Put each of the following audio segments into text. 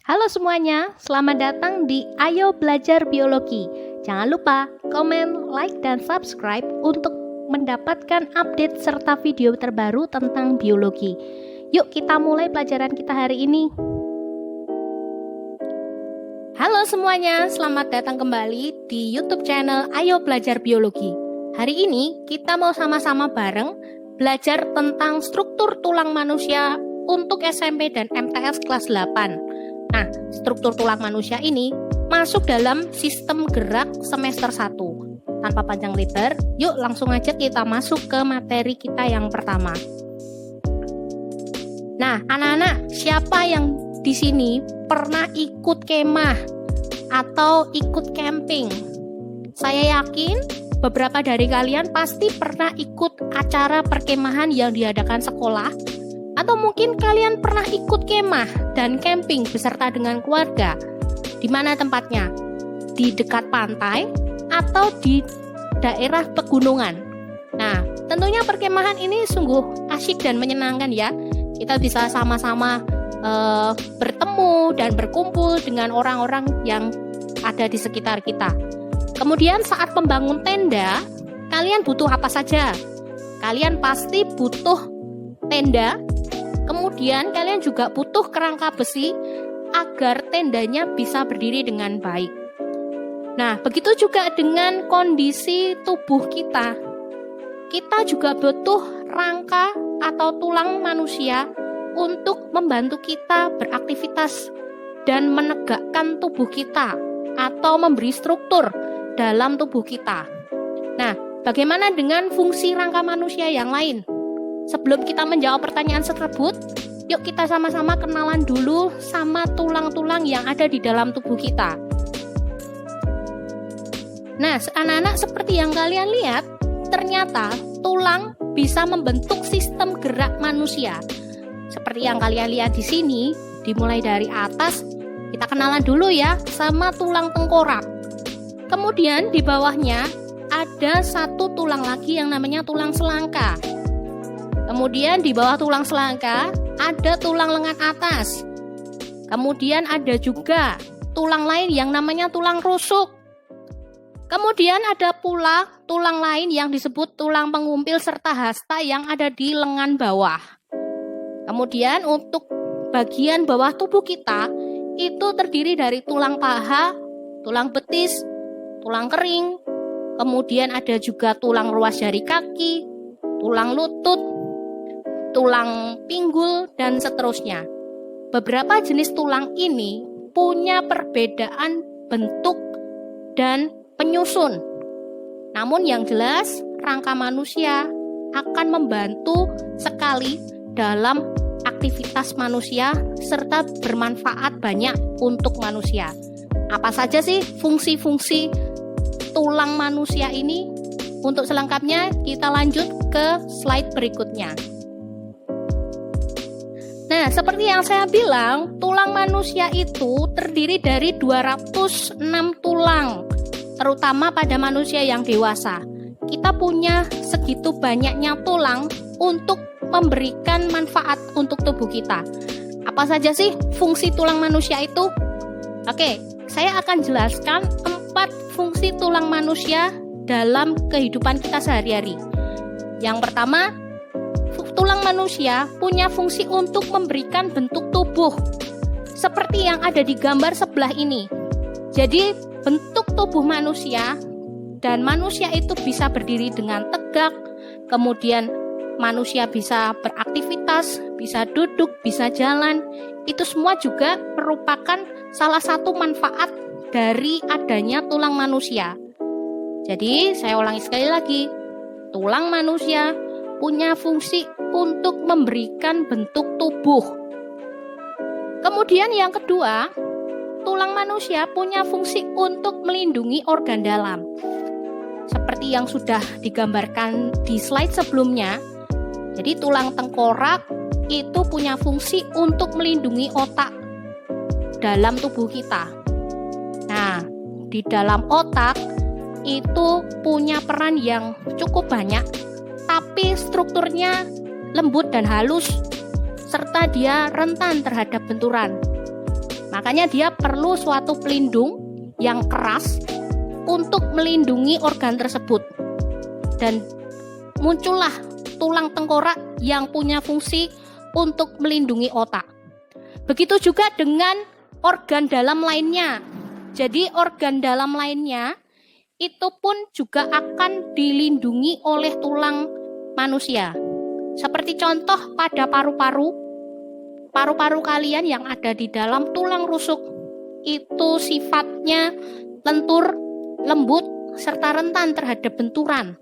Halo semuanya, selamat datang di Ayo Belajar Biologi. Jangan lupa komen, like, dan subscribe untuk mendapatkan update serta video terbaru tentang biologi. Yuk kita mulai pelajaran kita hari ini. Halo semuanya, selamat datang kembali di YouTube channel Ayo Belajar Biologi. Hari ini kita mau sama-sama bareng belajar tentang struktur tulang manusia untuk SMP dan MTS kelas 8. Nah, struktur tulang manusia ini masuk dalam sistem gerak semester 1. Tanpa panjang lebar, yuk langsung aja kita masuk ke materi kita yang pertama. Nah, anak-anak, siapa yang di sini pernah ikut kemah atau ikut camping? Saya yakin beberapa dari kalian pasti pernah ikut acara perkemahan yang diadakan sekolah, atau mungkin kalian pernah ikut kemah dan camping beserta dengan keluarga. Di mana tempatnya? Di dekat pantai atau di daerah pegunungan. Nah, tentunya perkemahan ini sungguh asyik dan menyenangkan ya. Kita bisa sama-sama bertemu dan berkumpul dengan orang-orang yang ada di sekitar kita. Kemudian saat membangun tenda, kalian butuh apa saja? Kalian pasti butuh tenda. Kemudian kalian juga butuh kerangka besi agar tendanya bisa berdiri dengan baik. Nah, begitu juga dengan kondisi tubuh kita. Kita juga butuh rangka atau tulang manusia untuk membantu kita beraktivitas dan menegakkan tubuh kita atau memberi struktur dalam tubuh kita. Nah, bagaimana dengan fungsi rangka manusia yang lain? Sebelum kita menjawab pertanyaan tersebut, yuk kita sama-sama kenalan dulu sama tulang-tulang yang ada di dalam tubuh kita. Nah, anak-anak, seperti yang kalian lihat, ternyata tulang bisa membentuk sistem gerak manusia. Seperti yang kalian lihat di sini, dimulai dari atas, kita kenalan dulu ya sama tulang tengkorak. Kemudian di bawahnya ada satu tulang lagi yang namanya tulang selangka. Kemudian di bawah tulang selangka ada tulang lengan atas. Kemudian ada juga tulang lain yang namanya tulang rusuk. Kemudian ada pula tulang lain yang disebut tulang pengumpil serta hasta yang ada di lengan bawah. Kemudian untuk bagian bawah tubuh kita itu terdiri dari tulang paha, tulang betis, tulang kering. Kemudian ada juga tulang ruas jari kaki, tulang lutut, tulang pinggul, dan seterusnya. Beberapa jenis tulang ini punya perbedaan bentuk dan penyusun. Namun yang jelas, rangka manusia akan membantu sekali dalam aktivitas manusia serta bermanfaat banyak untuk manusia. Apa saja sih fungsi-fungsi tulang manusia ini? Untuk selengkapnya kita lanjut ke slide berikutnya. Nah, seperti yang saya bilang, tulang manusia itu terdiri dari 206 tulang, terutama pada manusia yang dewasa. Kita punya segitu banyaknya tulang untuk memberikan manfaat untuk tubuh kita. Apa saja sih fungsi tulang manusia itu? Oke, saya akan jelaskan 4 fungsi tulang manusia dalam kehidupan kita sehari-hari. Yang pertama, tulang manusia punya fungsi untuk memberikan bentuk tubuh seperti yang ada di gambar sebelah ini. Jadi bentuk tubuh manusia, dan manusia itu bisa berdiri dengan tegak, kemudian manusia bisa beraktivitas, bisa duduk, bisa jalan. Itu semua juga merupakan salah satu manfaat dari adanya tulang manusia. Jadi saya ulangi sekali lagi, tulang manusia punya fungsi untuk memberikan bentuk tubuh. Kemudian yang kedua, tulang manusia punya fungsi untuk melindungi organ dalam. Seperti yang sudah digambarkan di slide sebelumnya, jadi tulang tengkorak itu punya fungsi untuk melindungi otak dalam tubuh kita. Nah, di dalam otak itu punya peran yang cukup banyak, tapi strukturnya lembut dan halus, serta dia rentan terhadap benturan. Makanya dia perlu suatu pelindung yang keras untuk melindungi organ tersebut. Dan muncullah tulang tengkorak yang punya fungsi untuk melindungi otak. Begitu juga dengan organ dalam lainnya. Jadi organ dalam lainnya itu pun juga akan dilindungi oleh tulang manusia. Seperti contoh pada paru-paru. Paru-paru kalian yang ada di dalam tulang rusuk itu sifatnya lentur, lembut, serta rentan terhadap benturan.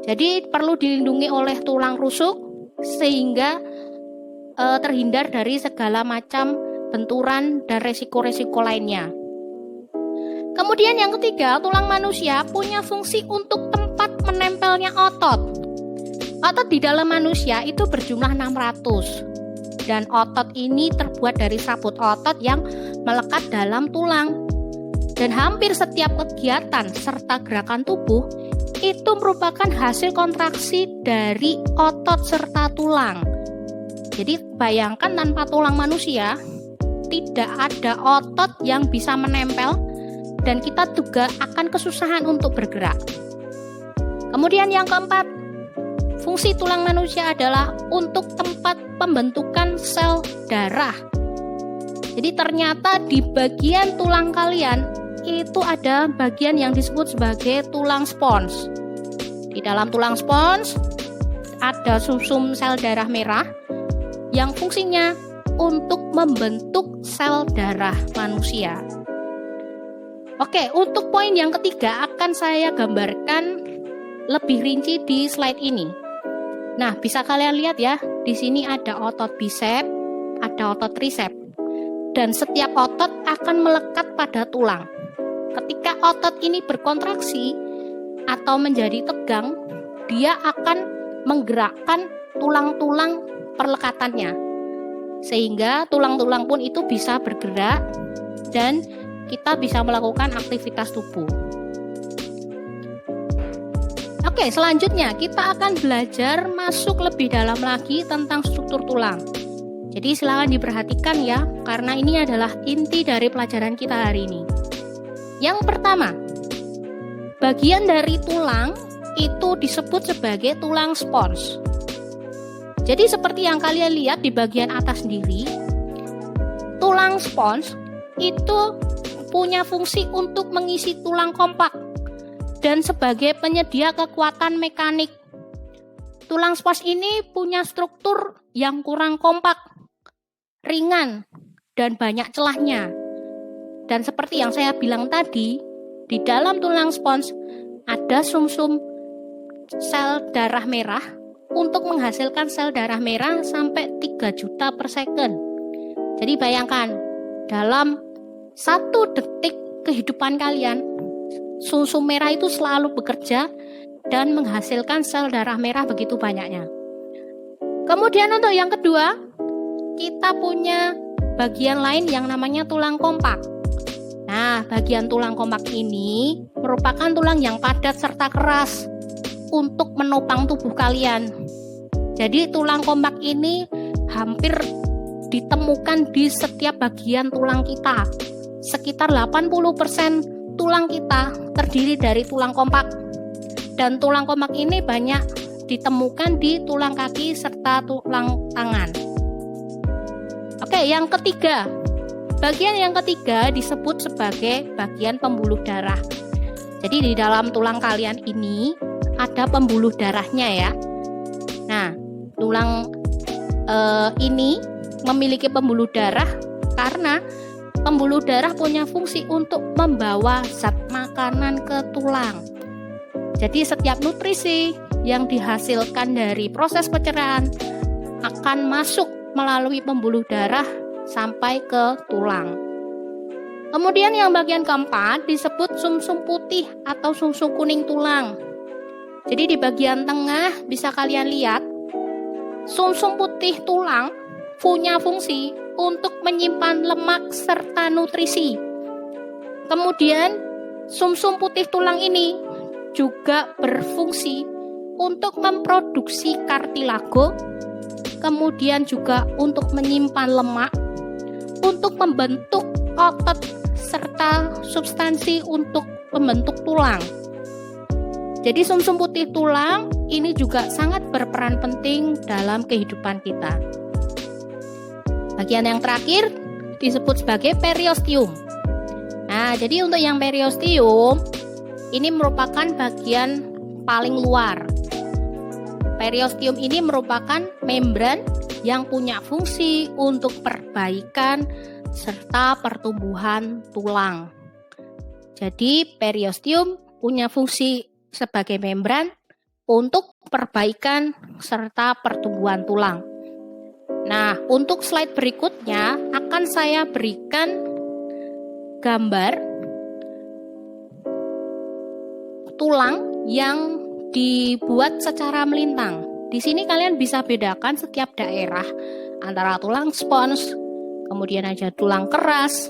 Jadi perlu dilindungi oleh tulang rusuk sehingga terhindar dari segala macam benturan dan resiko-resiko lainnya. Kemudian yang ketiga, tulang manusia punya fungsi untuk tempat menempelnya otot. Otot di dalam manusia itu berjumlah 600. Dan otot ini terbuat dari serabut otot yang melekat dalam tulang. Dan hampir setiap kegiatan serta gerakan tubuh itu merupakan hasil kontraksi dari otot serta tulang. Jadi bayangkan tanpa tulang manusia, tidak ada otot yang bisa menempel dan kita juga akan kesusahan untuk bergerak. Kemudian yang keempat, fungsi tulang manusia adalah untuk tempat pembentukan sel darah. Jadi ternyata di bagian tulang kalian itu ada bagian yang disebut sebagai tulang spons. Di dalam tulang spons ada sumsum sel darah merah yang fungsinya untuk membentuk sel darah manusia. Oke, untuk poin yang ketiga akan saya gambarkan lebih rinci di slide ini. Nah, bisa kalian lihat ya, di sini ada otot bisep, ada otot trisep, dan setiap otot akan melekat pada tulang. Ketika otot ini berkontraksi atau menjadi tegang, dia akan menggerakkan tulang-tulang perlekatannya, sehingga tulang-tulang pun itu bisa bergerak dan kita bisa melakukan aktivitas tubuh. Oke, selanjutnya kita akan belajar masuk lebih dalam lagi tentang struktur tulang. Jadi silakan diperhatikan ya, karena ini adalah inti dari pelajaran kita hari ini. Yang pertama, bagian dari tulang itu disebut sebagai tulang spons. Jadi seperti yang kalian lihat di bagian atas sendiri, tulang spons itu punya fungsi untuk mengisi tulang kompak dan sebagai penyedia kekuatan mekanik. Tulang spons ini punya struktur yang kurang kompak, ringan, dan banyak celahnya. Dan seperti yang saya bilang tadi, di dalam tulang spons ada sumsum sel darah merah untuk menghasilkan sel darah merah sampai 3 juta per second. Jadi bayangkan, dalam 1 detik kehidupan kalian, sumsum merah itu selalu bekerja dan menghasilkan sel darah merah begitu banyaknya. Kemudian untuk yang kedua, kita punya bagian lain yang namanya tulang kompak. Nah, bagian tulang kompak ini merupakan tulang yang padat serta keras untuk menopang tubuh kalian. Jadi tulang kompak ini hampir ditemukan di setiap bagian tulang kita. Sekitar 80% tulang kita terdiri dari tulang kompak. Dan tulang kompak ini banyak ditemukan di tulang kaki serta tulang tangan. Oke, yang ketiga. Bagian yang ketiga disebut sebagai bagian pembuluh darah. Jadi di dalam tulang kalian ini ada pembuluh darahnya ya. Nah, tulang ini memiliki pembuluh darah karena pembuluh darah punya fungsi untuk membawa zat makanan ke tulang. Jadi setiap nutrisi yang dihasilkan dari proses pencernaan akan masuk melalui pembuluh darah sampai ke tulang. Kemudian yang bagian keempat disebut sumsum putih atau sumsum kuning tulang. Jadi di bagian tengah bisa kalian lihat sumsum putih tulang punya fungsi untuk menyimpan lemak serta nutrisi. Kemudian sumsum putih tulang ini juga berfungsi untuk memproduksi kartilago, kemudian juga untuk menyimpan lemak, untuk membentuk otot serta substansi untuk membentuk tulang. Jadi sumsum putih tulang ini juga sangat berperan penting dalam kehidupan kita. Bagian yang terakhir disebut sebagai periosteum. Nah, jadi untuk yang periosteum ini merupakan bagian paling luar. Periosteum ini merupakan membran yang punya fungsi untuk perbaikan serta pertumbuhan tulang. Jadi periosteum punya fungsi sebagai membran untuk perbaikan serta pertumbuhan tulang. Nah, untuk slide berikutnya akan saya berikan gambar tulang yang dibuat secara melintang. Di sini kalian bisa bedakan setiap daerah antara tulang spons, kemudian ada tulang keras,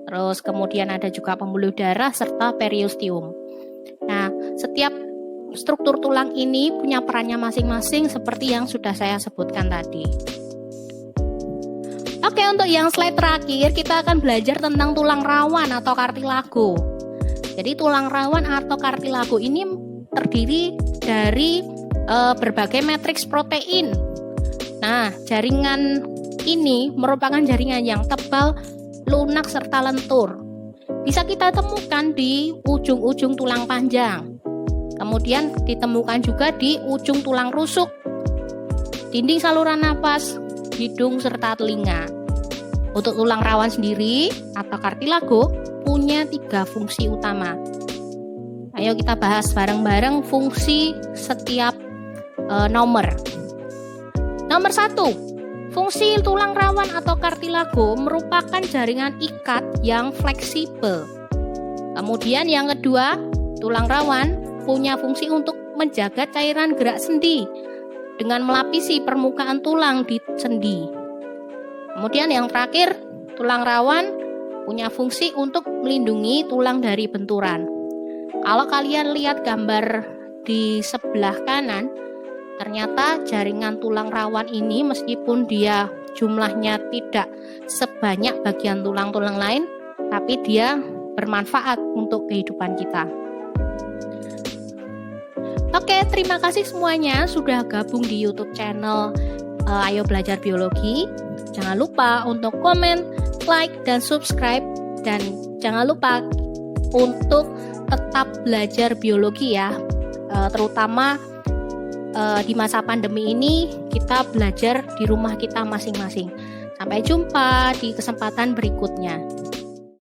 terus kemudian ada juga pembuluh darah serta periosteum. Nah, setiap struktur tulang ini punya perannya masing-masing seperti yang sudah saya sebutkan tadi. Oke, untuk yang slide terakhir kita akan belajar tentang tulang rawan atau kartilago. Jadi tulang rawan atau kartilago ini terdiri dari berbagai matriks protein. Nah, jaringan ini merupakan jaringan yang tebal, lunak serta lentur. Bisa kita temukan di ujung-ujung tulang panjang. Kemudian ditemukan juga di ujung tulang rusuk, dinding saluran napas, hidung serta telinga. Untuk tulang rawan sendiri atau kartilago punya 3 fungsi utama. Ayo kita bahas bareng-bareng fungsi setiap nomor. Nomor 1, fungsi tulang rawan atau kartilago merupakan jaringan ikat yang fleksibel. Kemudian yang kedua, tulang rawan punya fungsi untuk menjaga cairan gerak sendi dengan melapisi permukaan tulang di sendi. Kemudian yang terakhir, tulang rawan punya fungsi untuk melindungi tulang dari benturan. Kalau kalian lihat gambar di sebelah kanan, ternyata jaringan tulang rawan ini meskipun dia jumlahnya tidak sebanyak bagian tulang-tulang lain, tapi dia bermanfaat untuk kehidupan kita. Oke, terima kasih semuanya sudah gabung di YouTube channel Ayo Belajar Biologi. Jangan lupa untuk komen, like, dan subscribe. Dan jangan lupa untuk tetap belajar biologi ya. Terutama di masa pandemi ini kita belajar di rumah kita masing-masing. Sampai jumpa di kesempatan berikutnya.